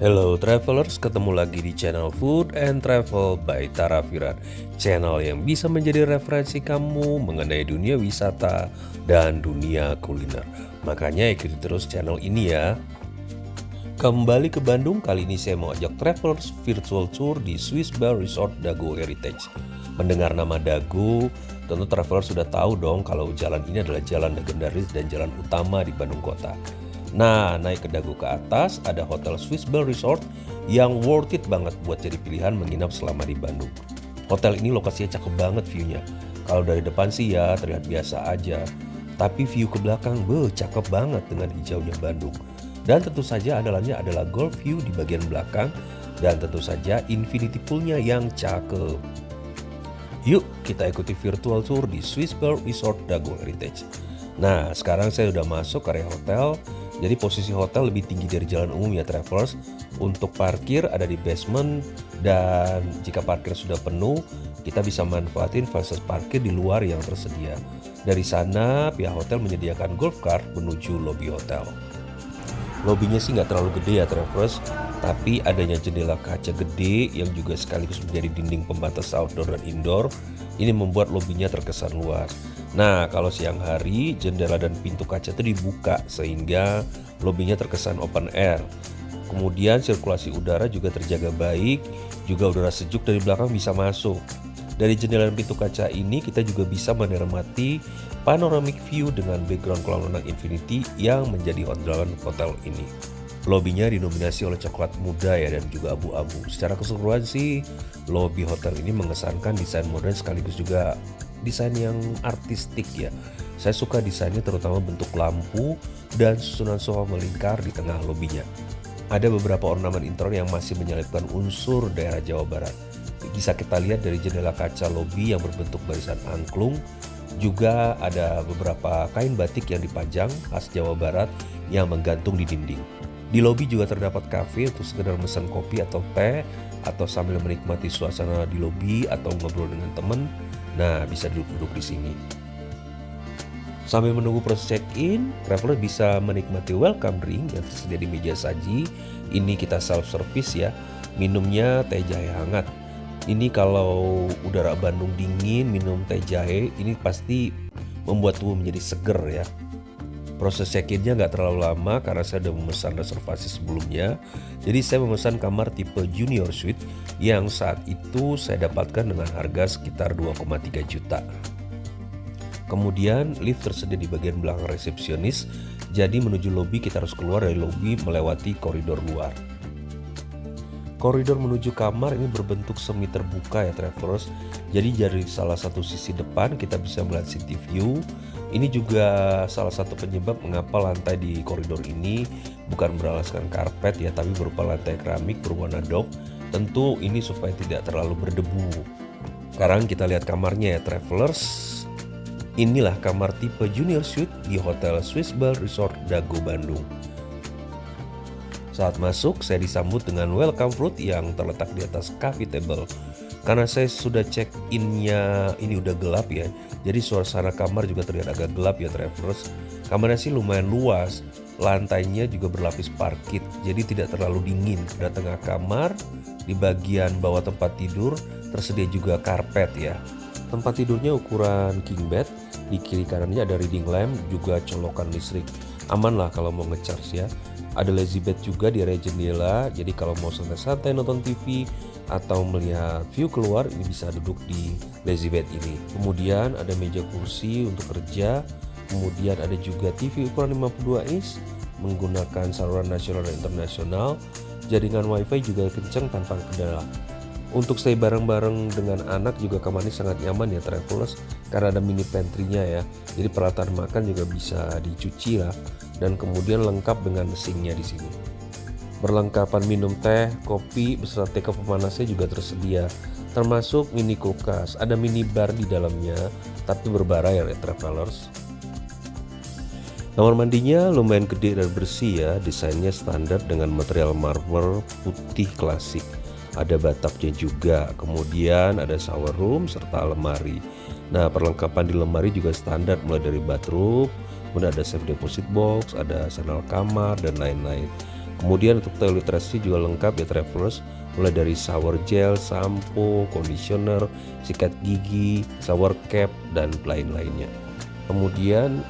Hello travelers, ketemu lagi di channel Food and Travel by Tara Firan. Channel yang bisa menjadi referensi kamu mengenai dunia wisata dan dunia kuliner. Makanya ikuti terus channel ini ya. Kembali ke Bandung, kali ini saya mau ajak travelers virtual tour di Swiss Bell Resort Dago Heritage. Mendengar nama Dago, tentu travelers sudah tahu dong kalau jalan ini adalah jalan legendaris dan jalan utama di Bandung Kota. Nah, naik ke Dago ke atas ada Hotel Swiss Bell Resort yang worth it banget buat jadi pilihan menginap selama di Bandung. Hotel ini lokasinya cakep banget view-nya. Kalau dari depan sih ya terlihat biasa aja. Tapi view ke belakang, cakep banget dengan hijaunya Bandung. Dan tentu saja andalannya adalah golf view di bagian belakang dan tentu saja infinity poolnya yang cakep. Yuk kita ikuti virtual tour di Swiss Bell Resort Dago Heritage. Nah sekarang saya udah masuk area hotel. Jadi posisi hotel lebih tinggi dari jalan umum ya travelers. Untuk parkir ada di basement dan jika parkir sudah penuh kita bisa manfaatin fasilitas parkir di luar yang tersedia. Dari sana pihak hotel menyediakan golf cart menuju lobi hotel. Lobinya sih nggak terlalu gede ya travelers, tapi adanya jendela kaca gede yang juga sekaligus menjadi dinding pembatas outdoor dan indoor, ini membuat lobinya terkesan luas. Nah kalau siang hari jendela dan pintu kaca itu dibuka sehingga lobinya terkesan open air. Kemudian sirkulasi udara juga terjaga baik, juga udara sejuk dari belakang bisa masuk. Dari jendela dan pintu kaca ini kita juga bisa menikmati panoramic view dengan background kolam renang infinity yang menjadi andalan hotel ini. Lobinya dinominasi oleh coklat muda ya dan juga abu-abu. Secara keseluruhan sih lobi hotel ini mengesankan desain modern sekaligus juga desain yang artistik ya. Saya suka desainnya terutama bentuk lampu dan susunan sofa melingkar di tengah lobinya. Ada beberapa ornamen interior yang masih menyelipkan unsur daerah Jawa Barat. Bisa kita lihat dari jendela kaca lobi yang berbentuk barisan angklung. Juga ada beberapa kain batik yang dipajang khas Jawa Barat yang menggantung di dinding. Di lobi juga terdapat kafe untuk sekedar pesan kopi atau teh atau sambil menikmati suasana di lobi atau ngobrol dengan teman. Nah, bisa duduk-duduk di sini. Sambil menunggu proses check-in, traveler bisa menikmati welcome drink yang tersedia di meja saji. Ini kita self service ya. Minumnya teh jahe hangat. Ini kalau udara Bandung dingin, minum teh jahe, ini pasti membuat tubuh menjadi seger ya. Proses check-innya nggak terlalu lama karena saya sudah memesan reservasi sebelumnya. Jadi saya memesan kamar tipe junior suite yang saat itu saya dapatkan dengan harga sekitar 2,3 juta. Kemudian lift tersedia di bagian belakang resepsionis. Jadi menuju lobi kita harus keluar dari lobi melewati koridor luar. Koridor menuju kamar ini berbentuk semi terbuka ya travelers. Jadi dari salah satu sisi depan kita bisa melihat city view. Ini juga salah satu penyebab mengapa lantai di koridor ini bukan beralaskan karpet ya, tapi berupa lantai keramik berwarna dock. Tentu ini supaya tidak terlalu berdebu. Sekarang kita lihat kamarnya ya travelers. Inilah kamar tipe junior suite di Hotel Swiss Bell Resort Dago Bandung. Saat masuk, saya disambut dengan welcome fruit yang terletak di atas coffee table. Karena saya sudah check-innya ini udah gelap ya, jadi suasana kamar juga terlihat agak gelap ya travelers. Kamarnya sih lumayan luas, lantainya juga berlapis parket, jadi tidak terlalu dingin. Pada tengah kamar, di bagian bawah tempat tidur, tersedia juga karpet ya. Tempat tidurnya ukuran king bed, di kiri kanannya ada reading lamp, juga colokan listrik. Aman lah kalau mau nge-charge ya. Ada lazy bed juga di area jendela, jadi kalau mau santai-santai nonton TV atau melihat view keluar, ini bisa duduk di lazy bed ini. Kemudian ada meja kursi untuk kerja, kemudian ada juga TV ukuran 52 inch menggunakan saluran nasional dan internasional. Jaringan wifi juga kencang tanpa kendala. Untuk stay bareng-bareng dengan anak juga kamar ini sangat nyaman ya travelers, karena ada mini pantry-nya ya. Jadi peralatan makan juga bisa dicuci lah, dan kemudian lengkap dengan sinknya di sini. Perlengkapan minum teh, kopi beserta teko pemanasnya juga tersedia, termasuk mini kulkas. Ada mini bar di dalamnya, tapi berbara ya travelers. Kamar mandinya lumayan gede dan bersih ya, desainnya standar dengan material marmer putih klasik. Ada bathtubnya juga, kemudian ada shower room serta lemari. Nah perlengkapan di lemari juga standar mulai dari bathroom, kemudian ada safe deposit box, ada sandal kamar dan lain-lain. Kemudian untuk toiletries juga lengkap ya travelers, mulai dari shower gel, sampo, conditioner, sikat gigi, shower cap, dan lain-lainnya. Kemudian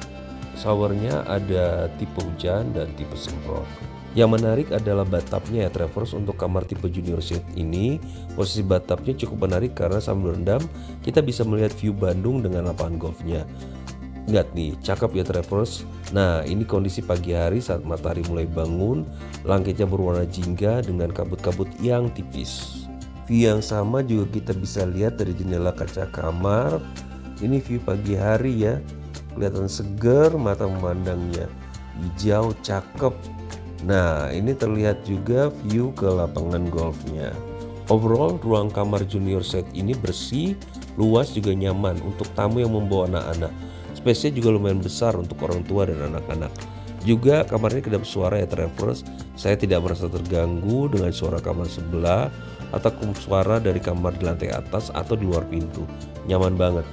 showernya ada tipe hujan dan tipe semprot. Yang menarik adalah bathtubnya ya travelers. Untuk kamar tipe junior suite ini, posisi bathtubnya cukup menarik karena sambil berendam kita bisa melihat view Bandung dengan lapangan golfnya. Lihat nih, cakep ya travelers. Nah, ini kondisi pagi hari saat matahari mulai bangun, langitnya berwarna jingga dengan kabut-kabut yang tipis. View yang sama juga kita bisa lihat dari jendela kaca kamar. Ini view pagi hari ya, kelihatan seger mata memandangnya, hijau cakep. Nah, ini terlihat juga view ke lapangan golfnya. Overall, ruang kamar junior suite ini bersih, luas juga nyaman untuk tamu yang membawa anak-anak. Space-nya juga lumayan besar untuk orang tua dan anak-anak. Juga kamarnya kedap suara ya travelers. Saya tidak merasa terganggu dengan suara kamar sebelah atau suara dari kamar di lantai atas atau di luar pintu. Nyaman banget.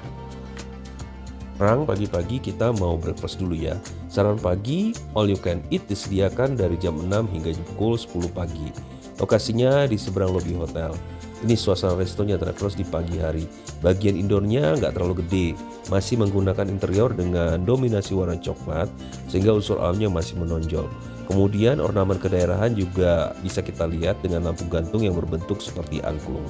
Sekarang pagi-pagi kita mau breakfast dulu ya. Sarapan pagi all you can eat disediakan dari jam 6 hingga pukul 10 pagi. Lokasinya di seberang lobi hotel. Ini suasana restonya travelers di pagi hari. Bagian indoornya nggak terlalu gede, masih menggunakan interior dengan dominasi warna coklat sehingga unsur alamnya masih menonjol. Kemudian ornamen kedaerahan juga bisa kita lihat dengan lampu gantung yang berbentuk seperti angklung.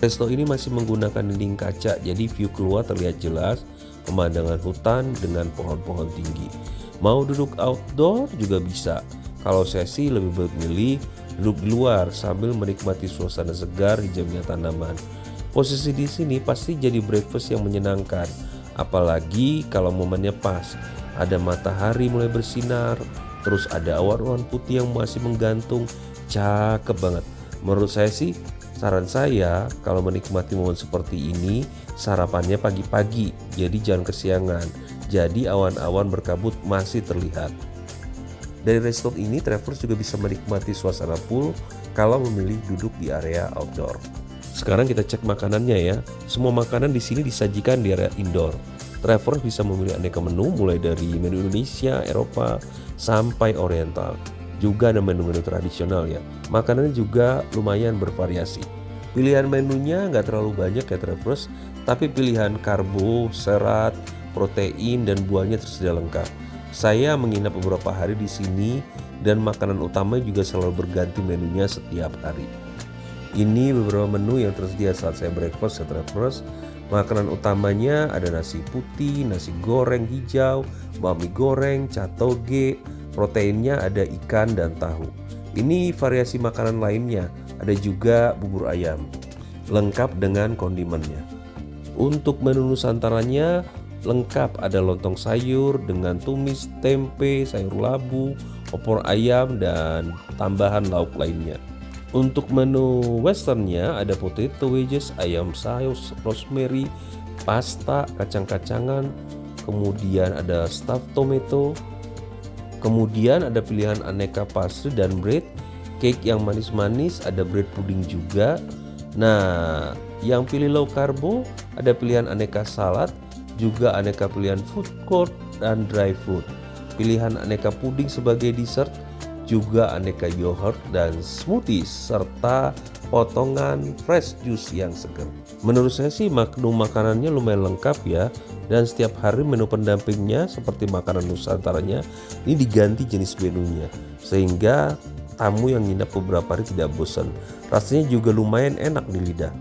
Resto ini masih menggunakan dinding kaca, jadi view keluar terlihat jelas. Pemandangan hutan dengan pohon-pohon tinggi. Mau duduk outdoor juga bisa. Kalau saya sih lebih memilih duduk di luar sambil menikmati suasana segar hijaunya tanaman. Posisi di sini pasti jadi breakfast yang menyenangkan. Apalagi kalau momennya pas. Ada matahari mulai bersinar, terus ada awan-awan putih yang masih menggantung. Cakep banget. Menurut saya sih, saran saya kalau menikmati momen seperti ini, sarapannya pagi-pagi, jadi jangan kesiangan. Jadi awan-awan berkabut masih terlihat. Dari resto ini, travelers juga bisa menikmati suasana pool kalau memilih duduk di area outdoor. Sekarang kita cek makanannya ya. Semua makanan di sini disajikan di area indoor. Travelers bisa memilih aneka menu mulai dari menu Indonesia, Eropa, sampai Oriental. Juga ada menu-menu tradisional ya. Makanannya juga lumayan bervariasi. Pilihan menunya nggak terlalu banyak ya travelers, tapi pilihan karbo, serat, protein, dan buahnya tersedia lengkap. Saya menginap beberapa hari di sini dan makanan utama juga selalu berganti menunya setiap hari. Ini beberapa menu yang tersedia saat saya breakfast ya travelers. Makanan utamanya ada nasi putih, nasi goreng hijau, bakmi goreng, catoge. Proteinnya ada ikan dan tahu. Ini variasi makanan lainnya. Ada juga bubur ayam, lengkap dengan kondimennya. Untuk menu nusantaranya lengkap, ada lontong sayur dengan tumis, tempe, sayur labu, opor ayam, dan tambahan lauk lainnya. Untuk menu westernnya ada potato wedges, ayam saus, rosemary, pasta, kacang-kacangan, kemudian ada stuffed tomato. Kemudian ada pilihan aneka pastry dan bread, cake yang manis-manis, ada bread pudding juga. Nah, yang pilih low carbo ada pilihan aneka salad, juga aneka pilihan food court dan dry food. Pilihan aneka puding sebagai dessert, juga aneka yogurt dan smoothies, serta potongan fresh juice yang segar. Menurut saya sih menu makanannya lumayan lengkap ya. Dan setiap hari menu pendampingnya seperti makanan nusantaranya ini diganti jenis menunya, sehingga tamu yang nginap beberapa hari tidak bosan. Rasanya juga lumayan enak di lidah.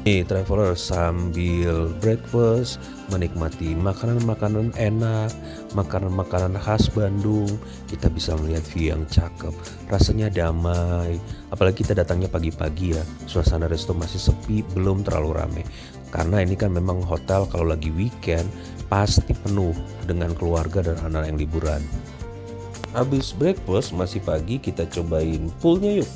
Traveler sambil breakfast menikmati makanan-makanan enak, makanan-makanan khas Bandung, kita bisa melihat view yang cakep, rasanya damai. Apalagi kita datangnya pagi-pagi ya, suasana resto masih sepi, belum terlalu ramai. Karena ini kan memang hotel kalau lagi weekend pasti penuh dengan keluarga dan anak yang liburan. Habis breakfast masih pagi, kita cobain poolnya yuk.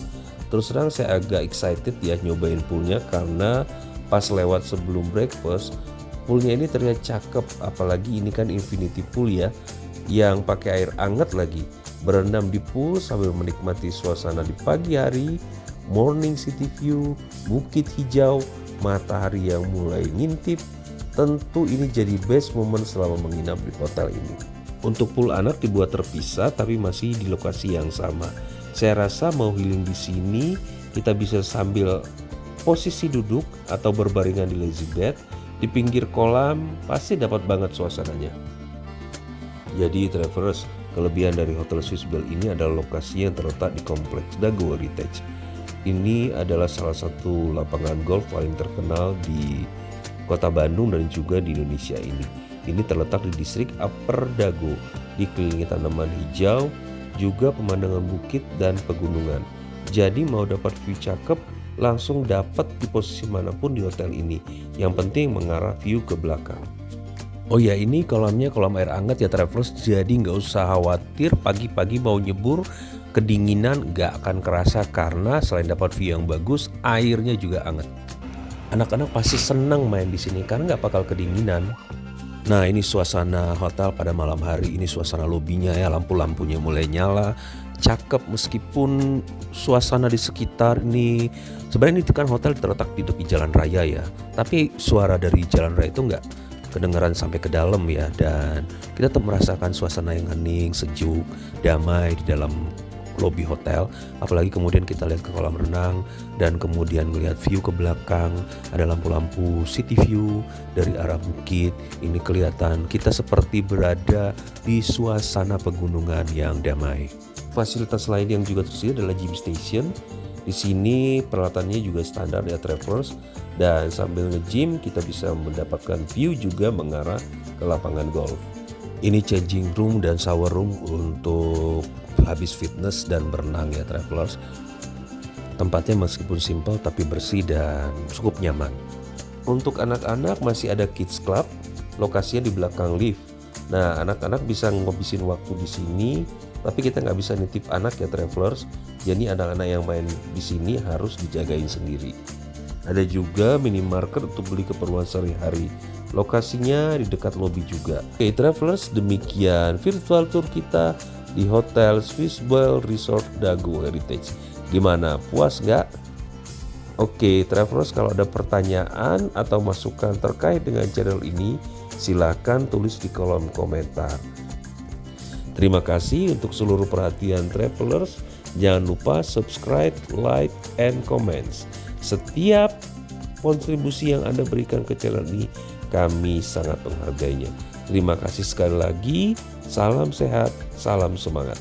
Terus terang saya agak excited ya nyobain poolnya karena pas lewat sebelum breakfast, poolnya ini terlihat cakep. Apalagi ini kan infinity pool ya, yang pakai air hangat lagi. Berendam di pool sambil menikmati suasana di pagi hari, morning city view, bukit hijau, matahari yang mulai ngintip. Tentu ini jadi best moment selama menginap di hotel ini. Untuk pool anak dibuat terpisah tapi masih di lokasi yang sama. Saya rasa mau healing di sini kita bisa sambil posisi duduk atau berbaringan di lazy bed di pinggir kolam, pasti dapat banget suasananya. Jadi travelers, kelebihan dari Hotel Swiss Bell ini adalah lokasi yang terletak di Kompleks Dago Heritage. Ini adalah salah satu lapangan golf paling terkenal di Kota Bandung dan juga di Indonesia ini. Ini terletak di distrik Upper Dago, dikelilingi tanaman hijau, juga pemandangan bukit dan pegunungan. Jadi mau dapat view cakep, langsung dapat di posisi manapun di hotel ini. Yang penting mengarah view ke belakang. Oh ya, ini kolamnya kolam air hangat ya travelers, jadi nggak usah khawatir pagi-pagi mau nyebur kedinginan, nggak akan kerasa karena selain dapat view yang bagus, airnya juga hangat. Anak-anak pasti senang main di sini karena nggak bakal kedinginan. Nah, ini suasana hotel pada malam hari, ini suasana lobinya ya, lampu-lampunya mulai nyala, cakep meskipun suasana di sekitar ini, sebenarnya ini kan hotel terletak di tepi jalan raya ya, tapi suara dari jalan raya itu nggak kedengaran sampai ke dalam ya, dan kita tetap merasakan suasana yang hening, sejuk, damai di dalam lobi hotel. Apalagi kemudian kita lihat ke kolam renang dan kemudian melihat view ke belakang, ada lampu-lampu city view dari arah bukit. Ini kelihatan kita seperti berada di suasana pegunungan yang damai. Fasilitas lain yang juga tersedia adalah gym station. Di sini peralatannya juga standar ya travelers, dan sambil nge-gym kita bisa mendapatkan view juga mengarah ke lapangan golf. Ini changing room dan shower room untuk habis fitness dan berenang ya travelers. Tempatnya meskipun simpel tapi bersih dan cukup nyaman. Untuk anak-anak masih ada kids club, lokasinya di belakang lift. Nah, anak-anak bisa ngabisin waktu di sini, tapi kita nggak bisa nitip anak ya travelers. Jadi anak-anak yang main di sini harus dijagain sendiri. Ada juga minimarket untuk beli keperluan sehari-hari. Lokasinya di dekat lobi juga. Oke travelers, demikian virtual tour kita di Hotel Swiss Bell Resort Dago Heritage. Gimana, puas nggak? Oke travelers, kalau ada pertanyaan atau masukan terkait dengan channel ini, silahkan tulis di kolom komentar. Terima kasih untuk seluruh perhatian travelers. Jangan lupa subscribe, like, and comments. Setiap kontribusi yang Anda berikan ke channel ini, kami sangat menghargainya. Terima kasih sekali lagi. Salam sehat, salam semangat.